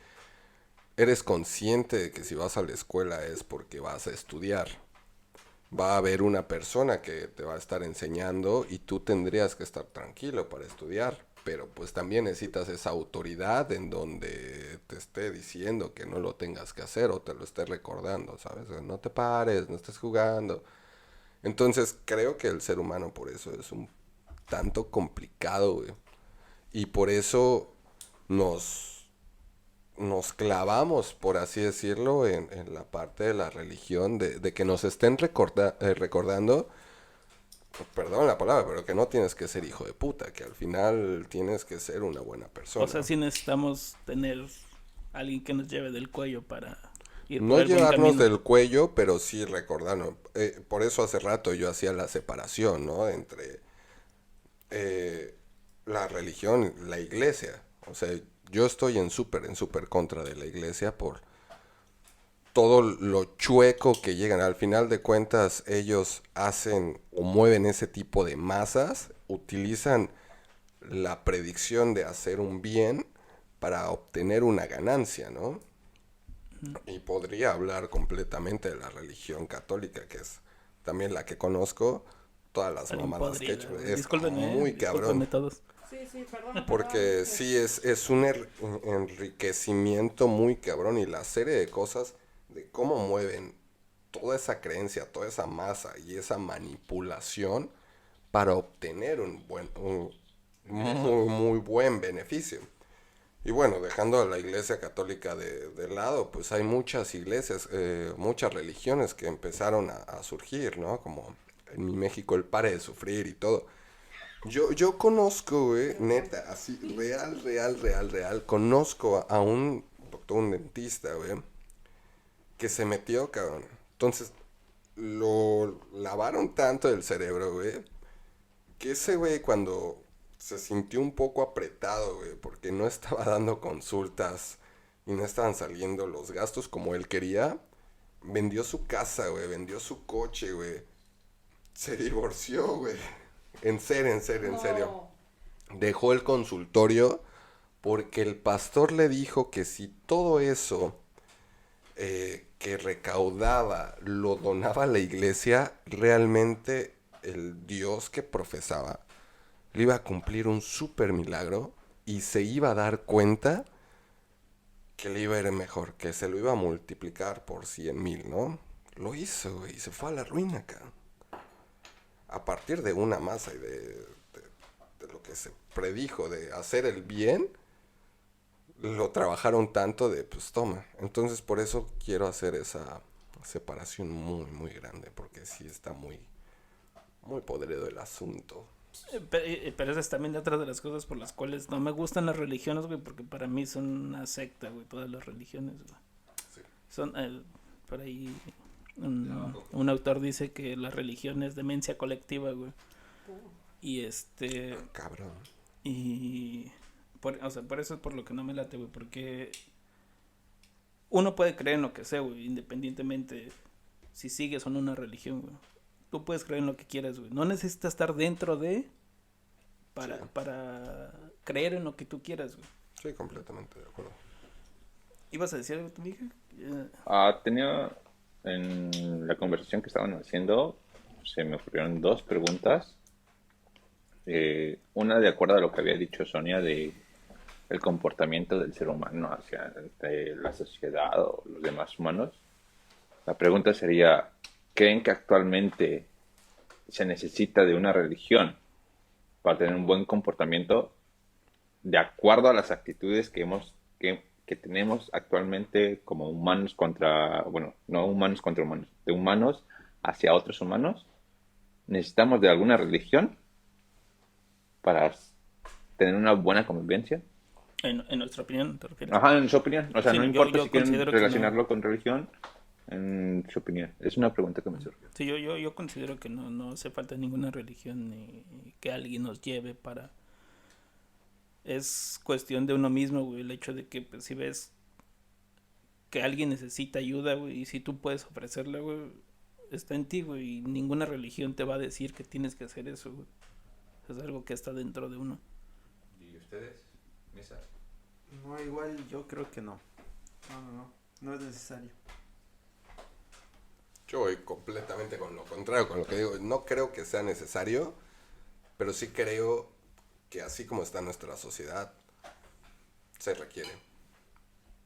B: Eres consciente de que si vas a la escuela es porque vas a estudiar. Va a haber una persona que te va a estar enseñando y tú tendrías que estar tranquilo para estudiar. Pero pues también necesitas esa autoridad en donde te esté diciendo que no lo tengas que hacer o te lo esté recordando, ¿sabes? No te pares, no estés jugando. Entonces creo que el ser humano por eso es un tanto complicado, güey. Y por eso nos clavamos, por así decirlo, en la parte de la religión, de que nos estén recordando, perdón la palabra, pero que no tienes que ser hijo de puta, que al final tienes que ser una buena persona.
C: O sea, sí necesitamos tener alguien que nos lleve del cuello para ir
B: No
C: por el buen
B: llevarnos
C: camino.
B: del cuello, pero sí recordarnos. Por eso hace rato yo hacía la separación, ¿no? Entre la religión y la iglesia. O sea, yo estoy en súper contra de la iglesia por todo lo chueco que llegan. Al final de cuentas, ellos hacen o mueven ese tipo de masas, utilizan la predicción de hacer un bien para obtener una ganancia, ¿no? Y podría hablar completamente de la religión católica, que es también la que conozco, todas las
C: Alguien
B: mamadas que he hecho. Es
C: discúlpenme,
B: muy cabrón.
C: discúlpenme todos.
E: Sí, perdón.
B: Porque sí, es un enriquecimiento muy cabrón y la serie de cosas de cómo mueven toda esa creencia, toda esa masa y esa manipulación para obtener un muy buen beneficio. Y bueno, dejando a la iglesia católica de lado, pues hay muchas iglesias, muchas religiones que empezaron a surgir, ¿no? Como en mi México el Pare de Sufrir y todo. Yo conozco, güey, neta, así, real, conozco a un doctor, un dentista, güey, que se metió, cabrón. Entonces, lo lavaron tanto del cerebro, güey, que ese güey cuando se sintió un poco apretado, güey, porque no estaba dando consultas y no estaban saliendo los gastos como él quería, vendió su casa, güey, vendió su coche, güey, se divorció, güey. En serio. Dejó el consultorio porque el pastor le dijo que si todo eso que recaudaba lo donaba a la iglesia, realmente el Dios que profesaba le iba a cumplir un súper milagro y se iba a dar cuenta que le iba a ir mejor, que se lo iba a multiplicar por 100,000, ¿no? Lo hizo y se fue a la ruina, acá. A partir de una masa y de lo que se predijo de hacer el bien, lo trabajaron tanto de, pues toma. Entonces por eso quiero hacer esa separación muy grande, porque sí está muy podrido el asunto.
C: Pero esa es también otra de las cosas por las cuales no me gustan las religiones, güey, porque para mí son una secta, güey, todas las religiones, güey.
B: Sí.
C: Son, por ahí, un autor dice que la religión es demencia colectiva, güey. Y
B: Cabrón.
C: y, o sea, por eso es por lo que no me late, güey, porque uno puede creer en lo que sea, güey, independientemente si sigues o no una religión, güey. Tú puedes creer en lo que quieras, güey. No necesitas estar dentro de para creer en lo que tú quieras, güey.
B: Sí, completamente de acuerdo.
C: ¿Ibas a decir algo, tu hija?
G: Tenía en la conversación que estaban haciendo, se me ocurrieron dos preguntas. Una de acuerdo a lo que había dicho Sonia de el comportamiento del ser humano hacia la sociedad o los demás humanos. La pregunta sería, ¿creen que actualmente se necesita de una religión para tener un buen comportamiento de acuerdo a las actitudes que tenemos actualmente como humanos contra, bueno, no humanos contra humanos, de humanos hacia otros humanos? ¿Necesitamos de alguna religión para tener una buena convivencia?
C: En nuestra opinión, ¿te refieres?
G: Ajá, en su opinión. O sea,
C: Sí,
G: no
C: yo
G: importa si quieren
C: considero que
G: relacionarlo con religión, en su opinión. Es una pregunta que me surgió.
C: Sí, yo considero que no hace falta ninguna religión ni que alguien nos lleve para... Es cuestión de uno mismo, güey, el hecho de que pues, si ves que alguien necesita ayuda, güey, y si tú puedes ofrecerla, güey, está en ti, güey, y ninguna religión te va a decir que tienes que hacer eso, güey. Es algo que está dentro de uno.
A: ¿Y ustedes? Misa.
F: No, igual yo creo que no. No es necesario.
B: Yo voy completamente con lo contrario, con lo que digo. No creo que sea necesario, pero sí creo que así como está nuestra sociedad, se requiere.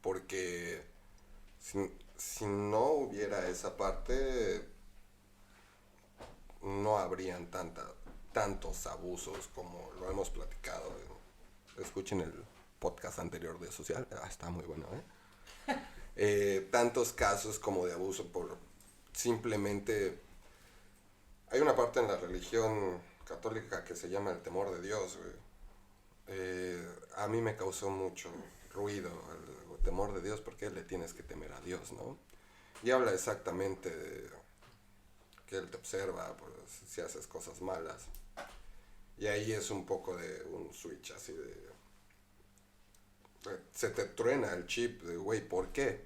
B: Porque si no hubiera esa parte, no habrían tantos abusos como lo hemos platicado. Escuchen el podcast anterior de Social, está muy bueno, tantos casos como de abuso por simplemente... Hay una parte en la religión católica que se llama el temor de Dios, güey. A mí me causó mucho ruido el temor de Dios, porque le tienes que temer a Dios, ¿no? Y habla exactamente de que Él te observa, pues, si haces cosas malas. Y ahí es un poco de un switch así de... Se te truena el chip de, güey, ¿por qué?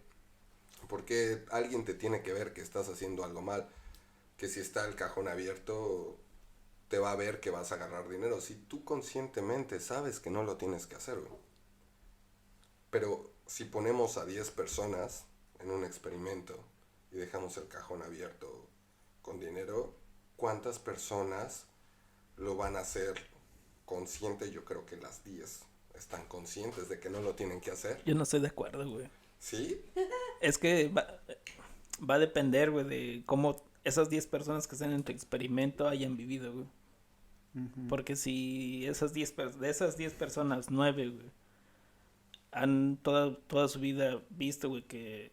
B: Porque alguien te tiene que ver que estás haciendo algo mal. Que si está el cajón abierto, te va a ver que vas a ganar dinero. Si tú conscientemente sabes que no lo tienes que hacer, güey. Pero si ponemos a 10 personas en un experimento y dejamos el cajón abierto con dinero, ¿cuántas personas lo van a hacer consciente? Yo creo que las 10 están conscientes de que no lo tienen que hacer.
C: Yo no estoy de acuerdo, güey.
B: ¿Sí?
C: Es que va a depender, güey, de cómo esas 10 personas que están en tu experimento hayan vivido, güey. Porque si de esas 10 personas, 9, güey, han toda su vida visto, güey, que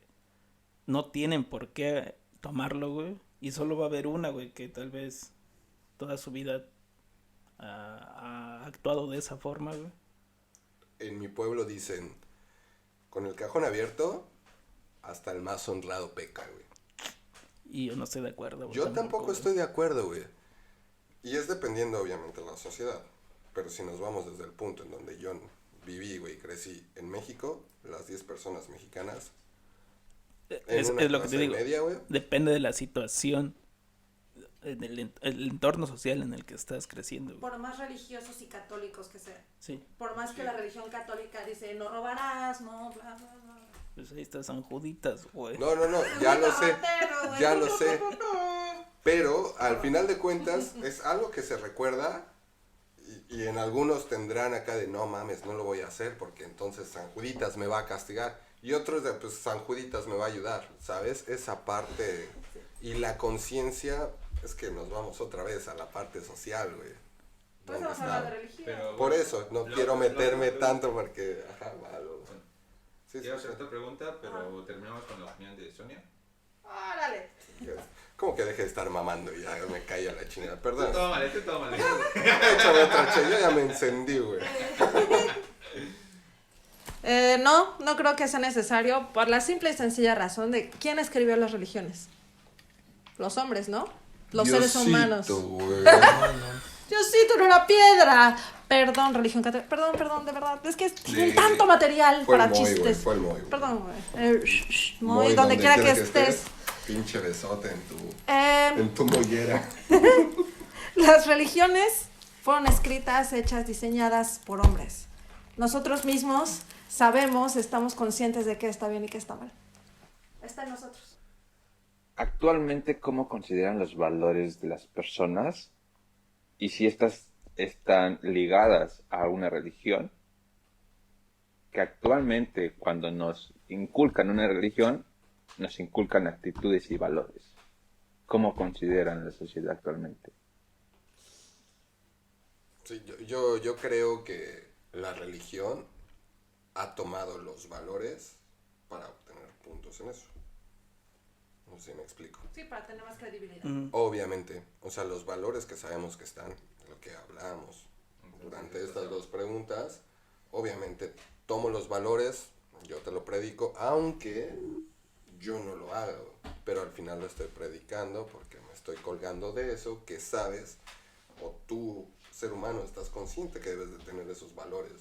C: no tienen por qué tomarlo, güey, y solo va a haber una, güey, que tal vez toda su vida ha actuado de esa forma, güey.
B: En mi pueblo dicen, con el cajón abierto, hasta el más honrado peca, güey.
C: Y yo no estoy de acuerdo, güey.
B: Yo tampoco estoy de acuerdo, güey. Y es dependiendo, obviamente, de la sociedad. Pero si nos vamos desde el punto en donde yo viví, güey, crecí en México, las 10 personas mexicanas,
C: Es
B: una
C: lo que te
B: clase
C: digo.
B: media, güey,
C: Depende de la situación, el entorno social en el que estás creciendo, güey.
E: Por más religiosos y católicos que sean.
C: Sí,
E: Por más que la religión católica dice, no robarás, no, bla, bla, bla.
C: pues ahí está San Juditas, güey.
B: No, ya lo sé,
E: Ratero, güey.
B: ya lo sé. Pero al final de cuentas es algo que se recuerda y en algunos tendrán acá de no mames, no lo voy a hacer porque entonces San Juditas me va a castigar. Y otros de pues San Juditas me va a ayudar, ¿sabes? Esa parte y la conciencia es que nos vamos otra vez a la parte social, güey.
E: Pues
B: ¿Dónde
E: vamos a hablar de
B: está?
E: religión.
A: Pero,
B: Por eso, no
A: lo-
B: quiero meterme
A: lo-
B: tanto porque... Ajá, va,
A: Bueno,
B: sí,
A: quiero
B: sí,
A: hacer otra pregunta, pero terminamos con la opinión de Sonia.
E: Órale.
B: Como que deje de estar mamando y ya me cae a la chingada. Perdón.
A: Tú tómale.
B: Échame otra che, yo ya me encendí, güey.
E: No creo que sea necesario por la simple y sencilla razón de quién escribió las religiones. Los hombres, ¿no? Los seres humanos.
B: güey.
E: Diosito en una piedra. Perdón, religión católica. Perdón, de verdad. Es que tienen tanto material
B: Fue el
E: para
B: Moy, güey,
E: chistes.
B: fue el Moy, güey.
E: Perdón, güey.
B: Moy,
E: Donde quiera que estés.
B: Pinche besote
E: Em,
B: en tu mollera.
E: Las religiones fueron escritas, hechas, diseñadas por hombres. Nosotros mismos sabemos, estamos conscientes de qué está bien y qué está mal. Está en nosotros.
G: Actualmente, ¿cómo consideran los valores de las personas? Y si estas están ligadas a una religión, que actualmente cuando nos inculcan una religión, nos inculcan actitudes y valores. ¿Cómo consideran la sociedad actualmente?
B: Sí, yo creo que la religión ha tomado los valores para obtener puntos en eso. No sé si me explico.
E: Sí, para tener más credibilidad.
B: Obviamente, o sea, los valores que sabemos que están, de lo que hablamos durante estas dos preguntas, obviamente tomo los valores, yo te lo predico, aunque yo no lo haga, pero al final lo estoy predicando porque me estoy colgando de eso que sabes, o tú, ser humano, estás consciente que debes de tener esos valores.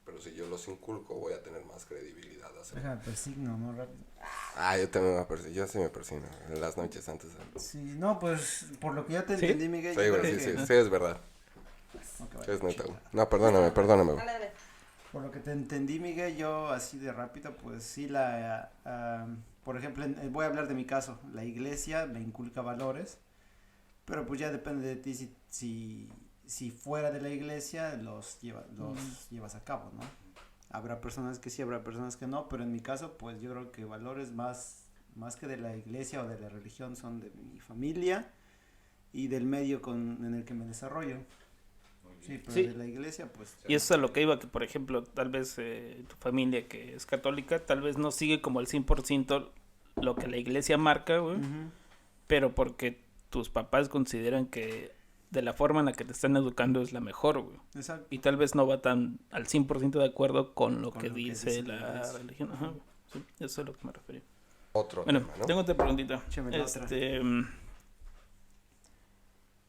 B: Pero si yo los inculco, voy a tener más credibilidad.
F: Deja, persigno, ¿no? Rápido.
B: Yo también me persigno, yo sí me persigno, en las noches antes de...
F: Sí, no, pues, por lo que ya te
C: ¿Sí?
F: entendí, Miguel.
B: Sí,
F: yo
B: güey,
F: creo
B: sí,
F: que-
B: sí, es verdad.
F: Ok,
B: Sí, es
F: vale,
B: neta,
F: chido.
B: güey. No, perdóname, güey.
E: Dale, dale.
F: Por lo que te entendí, Miguel, yo así de rápido, pues sí, por ejemplo, voy a hablar de mi caso. La iglesia me inculca valores, pero pues ya depende de ti si fuera de la iglesia los llevas a cabo, ¿no? Habrá personas que sí, habrá personas que no, pero en mi caso, pues yo creo que valores más que de la iglesia o de la religión son de mi familia y del medio en el que me desarrollo. Sí, pero
C: Sí.
F: de la iglesia, pues...
C: Y eso es a lo que iba, que por ejemplo, tal vez tu familia que es católica, tal vez no sigue como al 100% lo que la iglesia marca, güey,
F: Ujú.
C: pero porque tus papás consideran que de la forma en la que te están educando es la mejor, güey.
F: Exacto.
C: Y tal vez no va tan al 100% de acuerdo con lo
F: Con
C: que
F: lo que
C: dice
F: dice
C: la
F: la iglesia.
C: religión. Ajá, sí, eso es lo que me refería.
B: Otro
C: Bueno,
B: tema, ¿no?
C: tengo otra preguntita.
F: Échame la otra.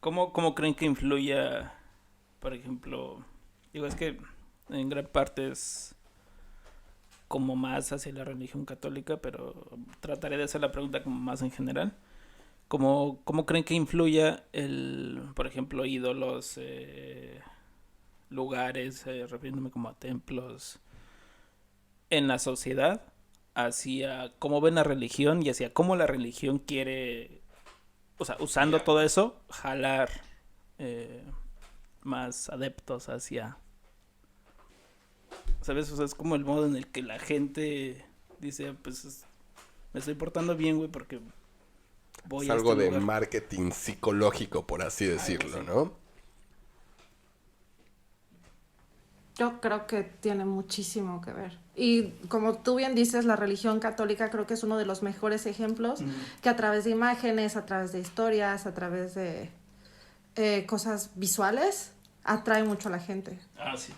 C: ¿Cómo creen que influya, por ejemplo, digo, es que en gran parte es como más hacia la religión católica, pero trataré de hacer la pregunta como más en general. ¿Cómo creen que influya por ejemplo, ídolos, lugares, refiriéndome como a templos, en la sociedad, hacia cómo ven la religión y hacia cómo la religión quiere, o sea, usando todo eso, jalar más adeptos hacia, ¿sabes? O sea, es como el modo en el que la gente dice, pues, me estoy portando bien, güey, porque voy
B: Es
C: a
B: algo
C: este
B: de
C: lugar.
B: marketing psicológico, por así decirlo, ¿no?
E: Yo creo que tiene muchísimo que ver. Y como tú bien dices, la religión católica creo que es uno de los mejores ejemplos que a través de imágenes, a través de historias, a través de cosas visuales, atrae mucho a la gente.
C: Ah, sí.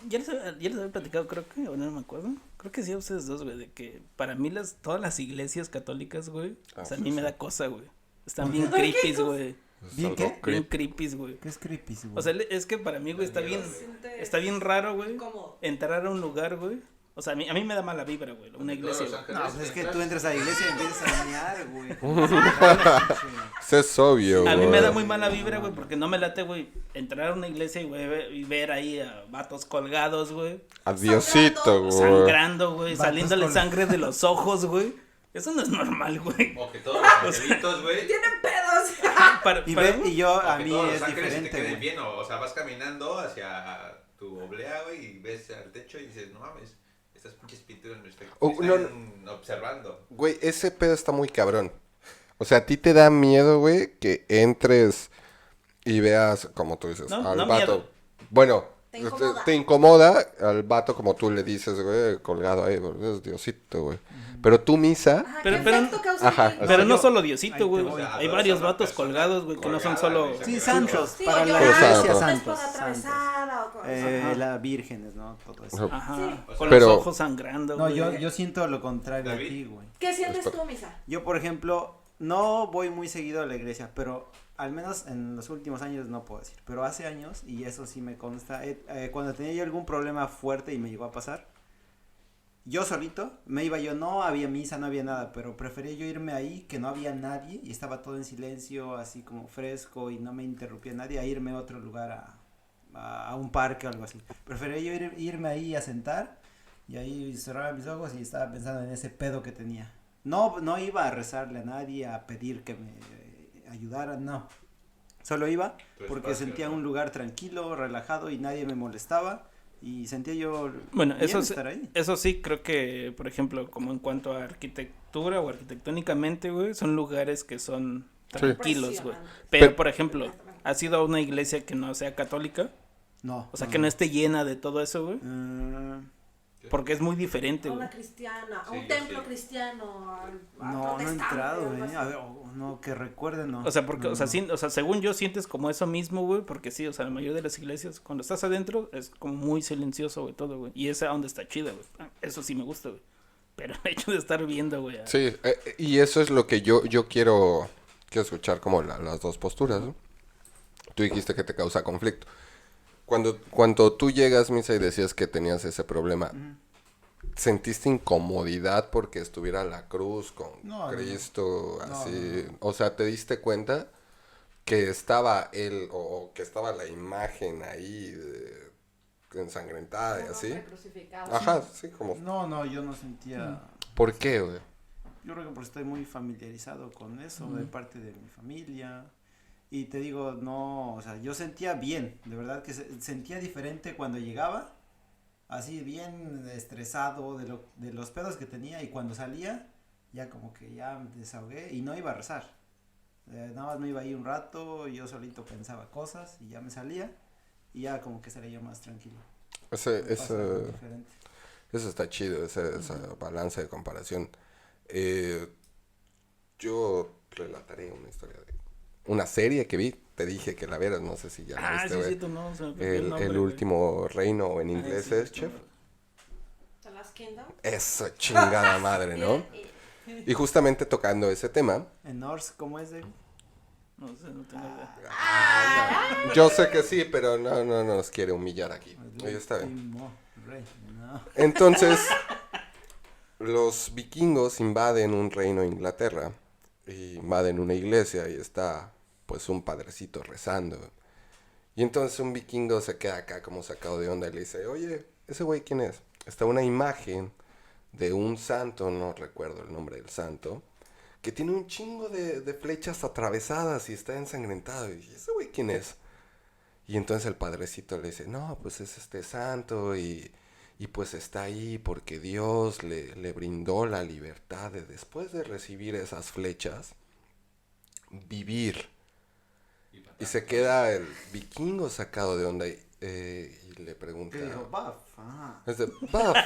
C: Ya les había platicado, creo que, o no me acuerdo. Creo que sí a ustedes dos, güey, de que para mí todas las iglesias católicas, güey, o sea, a mí me da cosa, güey. Están bien creepy, güey.
F: ¿Bien
B: algo
F: qué?
C: Bien
B: creep-
C: creepy, güey.
F: ¿Qué es creepy, güey?
C: O sea, es que para mí, güey, está bien raro, güey, entrar a un lugar, güey. O sea, a mí me da mala vibra, güey, una iglesia, güey.
F: no, pues es que tú entras a la iglesia y empiezas a mear, güey.
B: Eso es obvio,
C: A mí
B: güey.
C: me da muy mala vibra, güey, porque no me late, güey, entrar a una iglesia y ver ahí a vatos colgados, güey,
B: Adiosito, güey.
C: sangrando, güey,
F: Vatos
C: saliéndole
F: col-
C: sangre de los ojos, güey. Eso no es normal, güey.
A: O que todos los angelitos, güey.
C: Para-
F: Y yo,
A: O
F: a
A: que
F: mí
A: todos los
F: es
A: ángeles se te
F: diferente,
A: queden
F: güey.
A: bien. O sea, vas caminando hacia tu oblea, güey, y ves al techo y dices, no mames, estas pinches pinturas me están observando.
B: Güey, ese pedo está muy cabrón. O sea, a ti te da miedo, güey, que entres y veas, como tú dices,
C: No,
B: al
C: no
B: vato.
C: miedo.
B: Bueno,
E: Te incomoda.
B: te incomoda al vato como tú le dices, güey, colgado ahí, güey, es Diosito, güey. Pero tú, Misa,
E: Ajá,
C: Pero-
E: ¿qué
C: pero-
E: efecto causa
B: Ajá,
E: en ti?
C: Pero no
F: yo-
C: solo
F: ahí
C: Diosito,
F: te
C: güey.
F: voy.
C: Hay varios vatos colgados, güey, que no son solo...
A: Sí,
F: santos,
E: Sí,
F: para
E: o
F: la
E: llorando,
F: iglesia
E: una
F: santos.
E: espada atravesada o cosas.
F: Las vírgenes, ¿no? Todo eso.
C: Ajá,
E: Sí.
C: con
B: Pero-
C: los ojos sangrando,
F: No,
C: güey.
F: yo siento lo contrario a
A: David.
F: ti, güey.
E: ¿Qué sientes tú, Misa?
F: Yo, por ejemplo, no voy muy seguido a la iglesia, pero al menos en los últimos años no puedo decir. Pero hace años, y eso sí me consta, cuando tenía yo algún problema fuerte y me llegó a pasar, yo solito me iba yo, no había misa, no había nada, pero prefería yo irme ahí, que no había nadie y estaba todo en silencio, así como fresco y no me interrumpía nadie, a irme a otro lugar, a un parque o algo así. Prefería yo irme ahí a sentar y ahí cerraba mis ojos y estaba pensando en ese pedo que tenía. No iba a rezarle a nadie, a pedir que me ayudaran, no. Solo iba
A: Tu
F: porque
A: espacio,
F: sentía
A: ¿no?
F: un lugar tranquilo, relajado y nadie me molestaba y sentía yo
C: Bueno,
F: bien
C: eso sí,
F: estar ahí.
C: eso sí, creo que, por ejemplo, como en cuanto a arquitectura o arquitectónicamente, güey, son lugares que son tranquilos, güey. Pero, por ejemplo, ¿has ido a una iglesia que no sea católica?
F: No.
C: O sea, que no esté llena de todo eso, güey. Porque es muy diferente,
E: A
C: güey.
E: una cristiana, a
A: Sí,
E: un templo
A: sí.
E: cristiano, a
F: No he
E: protestante,
F: entrado,
E: algo así.
F: A ver, no, que recuerden, no.
C: O sea, porque,
F: No,
C: o sea,
F: no.
C: sí, o sea, según yo sientes como eso mismo, güey, porque sí, o sea, la mayoría de las iglesias, cuando estás adentro, es como muy silencioso, güey, todo, güey. Y esa onda está chida, güey. Eso sí me gusta, güey. Pero el hecho de estar viendo, güey.
B: sí, y eso es lo que yo quiero escuchar como las dos posturas, ¿no? Tú dijiste que te causa conflicto. Cuando tú llegas, Misa, y decías que tenías ese problema, ¿sentiste incomodidad porque estuviera la cruz con
F: No, no,
B: Cristo,
F: no.
B: así?
F: No.
B: O sea, ¿te diste cuenta que estaba él o que estaba la imagen ahí ensangrentada y así?
E: Crucificado.
B: Ajá, sí, como...
F: No, yo no sentía.
B: ¿Por qué, güey?
F: Yo creo que porque estoy muy familiarizado con eso, de parte de mi familia. Y te digo, no, o sea, yo sentía bien, de verdad que sentía diferente cuando llegaba, así bien estresado de los pedos que tenía, y cuando salía, ya como que ya me desahogué y no iba a rezar. Nada más me iba ahí un rato, yo solito pensaba cosas y ya me salía y ya como que salía yo más tranquilo. Me pasa algo diferente.
B: Eso está chido, esa balance de comparación. Yo relataré una historia de una serie que vi. Te dije que la vieras, no sé si ya la
C: Ah,
B: viste,
C: sí,
B: güey.
C: sí, tú no, se me perdió el nombre,
B: El
C: güey.
B: último reino, o en
C: Ah,
B: inglés
C: sí,
B: es,
C: sí,
B: chef.
E: The Last Kingdom.
B: Eso, chingada madre, ¿no? Y justamente tocando ese tema,
F: En Norse, ¿cómo es de?
C: No sé, no tengo idea.
B: yo sé que sí, pero no nos quiere humillar aquí. Ahí está bien.
F: Último rey, no.
B: Entonces, los vikingos invaden un reino de Inglaterra y va en una iglesia y está pues un padrecito rezando. Y entonces un vikingo se queda acá como sacado de onda y le dice, oye, ¿ese güey quién es? Está una imagen de un santo, no recuerdo el nombre del santo, que tiene un chingo de flechas atravesadas y está ensangrentado. Y ¿ese güey quién es? Y entonces el padrecito le dice, no, pues es este santo y pues está ahí porque Dios le brindó la libertad de después de recibir esas flechas, vivir. Y se queda el vikingo sacado de onda y le pregunta...
F: ¿Qué dijo? Buff. Ah.
B: Es de, "Buff,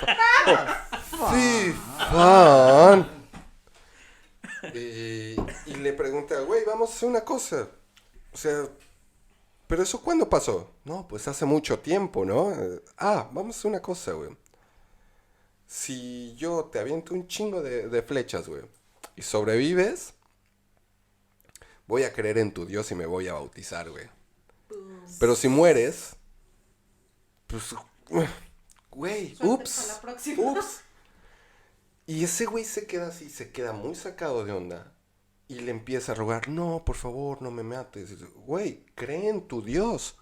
B: sí, fan". Y le pregunta, güey, vamos a hacer una cosa. O sea, ¿pero eso cuándo pasó? No, pues hace mucho tiempo, ¿no? Vamos a hacer una cosa, güey. Si yo te aviento un chingo de flechas, güey, y sobrevives, voy a creer en tu Dios y me voy a bautizar, güey. Pero si mueres, pues, güey,
E: Suerte para la próxima.
B: ups. Y ese güey se queda así, se queda muy sacado de onda. Y le empieza a rogar, no, por favor, no me mates. Güey, cree en tu Dios.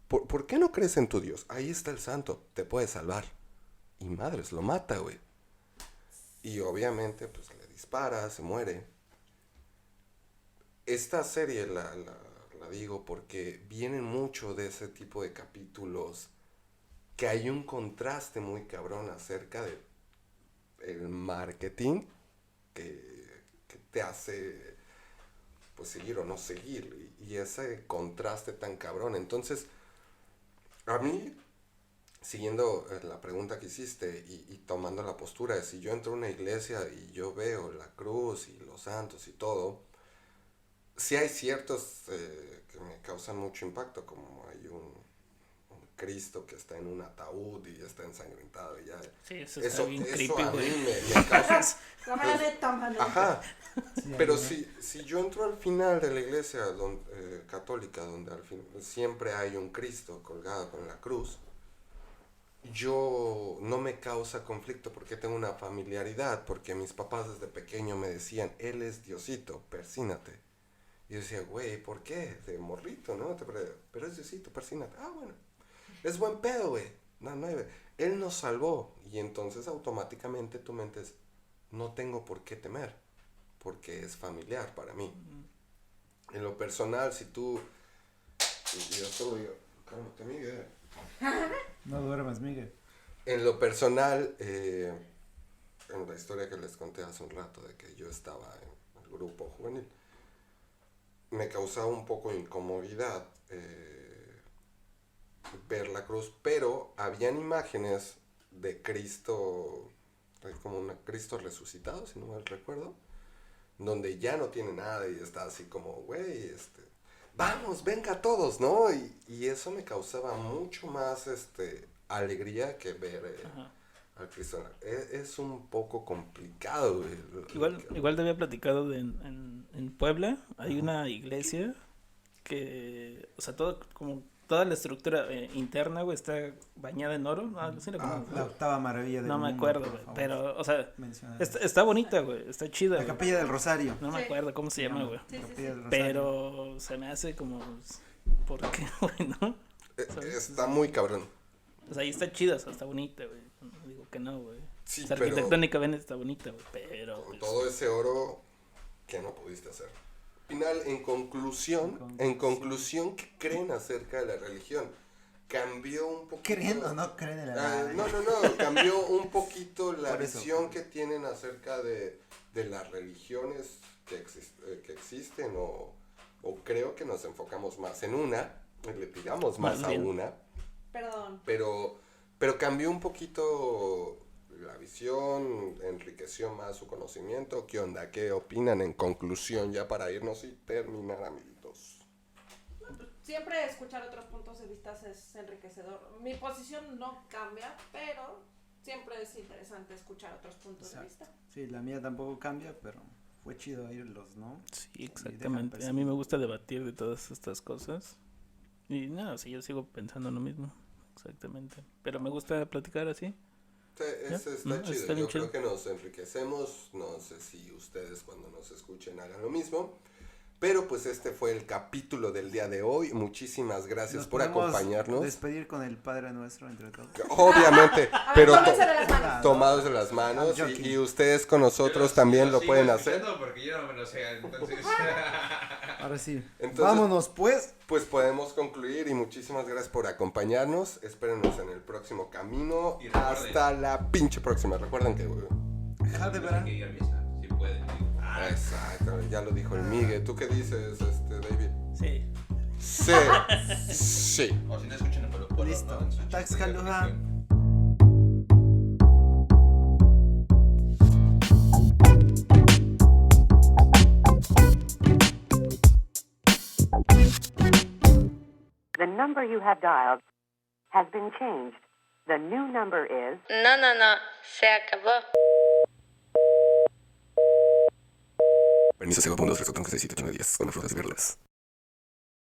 B: ¿Por qué no crees en tu Dios? Ahí está el santo, te puede salvar. Y madres, lo mata, güey. Y obviamente, pues le dispara, se muere. Esta serie la digo porque vienen mucho de ese tipo de capítulos que hay un contraste muy cabrón acerca de el marketing que te hace pues seguir o no seguir y ese contraste tan cabrón. Entonces, a mí, siguiendo la pregunta que hiciste y tomando la postura de si yo entro a una iglesia y yo veo la cruz y los santos y todo, sí hay ciertos que me causan mucho impacto, como hay un Cristo que está en un ataúd y está ensangrentado y ya.
C: Sí, eso está bien creepy,
B: a mí
C: güey.
B: me causa...
E: La marioneta, marioneta.
B: Ajá.
F: Sí,
B: Pero
F: ahí,
B: si yo entro al final de la iglesia católica, donde al fin siempre hay un Cristo colgado con la cruz, yo no me causa conflicto porque tengo una familiaridad, porque mis papás desde pequeño me decían, Él es Diosito, persínate. Y yo decía, güey, ¿por qué? De morrito, ¿no? Pero es Diosito, persínate. Bueno, es buen pedo, güey. No, Él nos salvó. Y entonces automáticamente tu mente es, no tengo por qué temer, porque es familiar para mí. En lo personal, si tú... Y yo solo digo, cálmate, Miguel.
F: no duermas, Miguel.
B: En lo personal, en la historia que les conté hace un rato de que yo estaba en el grupo juvenil, me causaba un poco de incomodidad ver la cruz, pero habían imágenes de Cristo, como un Cristo resucitado, si no mal recuerdo, donde ya no tiene nada y está así como, güey, vamos, venga todos, ¿no? Y eso me causaba mucho más alegría que ver al Cristo. Es un poco complicado, güey.
C: Igual te había platicado en Puebla, hay una iglesia que, o sea, todo como toda la estructura interna, güey, está bañada en oro. Sí,
F: La octava maravilla del
C: no me
F: mundo,
C: acuerdo,
F: por
C: güey,
F: favor.
C: pero, o sea,
F: Mencionar.
C: está bonita, güey, está chida.
F: La
C: güey.
F: capilla del Rosario.
C: No me
E: Sí.
C: acuerdo cómo se llama, güey.
E: Sí, sí,
F: Capilla
E: sí.
F: del Rosario.
C: Pero se me hace como, ¿por qué, güey, no?
B: Está muy cabrón.
C: O sea, ahí está chida, o sea, está bonita, güey. No digo que no, güey.
B: Sí,
C: O sea,
B: pero
C: arquitectónicamente está bonita, güey, pero...
B: con
C: pues,
B: todo ese oro, ¿qué no pudiste hacer? Final, en conclusión, ¿qué creen acerca de la religión? Cambió un poquito...
F: ¿Creen o no creen en la
B: No, cambió un poquito la
F: Por eso.
B: visión que tienen acerca de las religiones que existen o creo que nos enfocamos más en una, le tiramos más
C: Más
B: a
C: bien.
B: una,
E: Perdón.
B: pero cambió un poquito la visión, enriqueció más su conocimiento. ¿Qué onda? ¿Qué opinan en conclusión ya para irnos y terminar, amiguitos?
E: Siempre escuchar otros puntos de vista es enriquecedor. Mi posición no cambia, pero siempre es interesante escuchar otros puntos de vista.
F: Sí, la mía tampoco cambia, pero fue chido oírlos, ¿no?
C: Sí,
F: Y
C: exactamente.
F: dejan
C: A mí me gusta debatir de todas estas cosas. Y no, sí, yo sigo pensando lo mismo. Exactamente. Pero me gusta platicar así.
B: Sí, eso está
C: No,
B: chido.
C: está bien
B: Yo creo
C: chido.
B: que nos enriquecemos. No sé si ustedes cuando nos escuchen hagan lo mismo. Pero pues este fue el capítulo del día de hoy. Muchísimas gracias
F: Nos
B: por
F: podemos
B: acompañarnos.
F: despedir con el Padre Nuestro entre todos.
B: Obviamente,
E: A ver,
B: pero
E: tómense de las manos.
B: tomados de las manos.
F: I'm joking.
B: Y ustedes con nosotros
A: Yo
B: también
A: yo
B: lo
A: sigo
B: pueden hacer.
A: escuchando porque yo no me lo sé, entonces...
F: Ahora sí.
B: Entonces-
F: Vámonos pues.
B: Pues podemos concluir y muchísimas gracias por acompañarnos. Espérenos en el próximo camino.
A: Y recuerden-
B: Hasta la pinche próxima. Recuerden que...
F: Ja de
A: Hay
F: verano.
A: que ir a misa, si pueden.
B: Exacto, ya lo dijo el Migue. ¿Tú qué dices, David?
C: Sí.
B: Sí. Sí.
A: O si no escuchan el Polo Polo,
F: Listo.
A: ¿no? En su chiste
F: Tax
A: de
F: Jalujá.
A: religión.
H: The number you have dialed has been changed. The new number is
D: No, no, no, se acabó.
B: Permiso, 0.2, 3, 7, 8, 9, 10. Con frutas y verlas.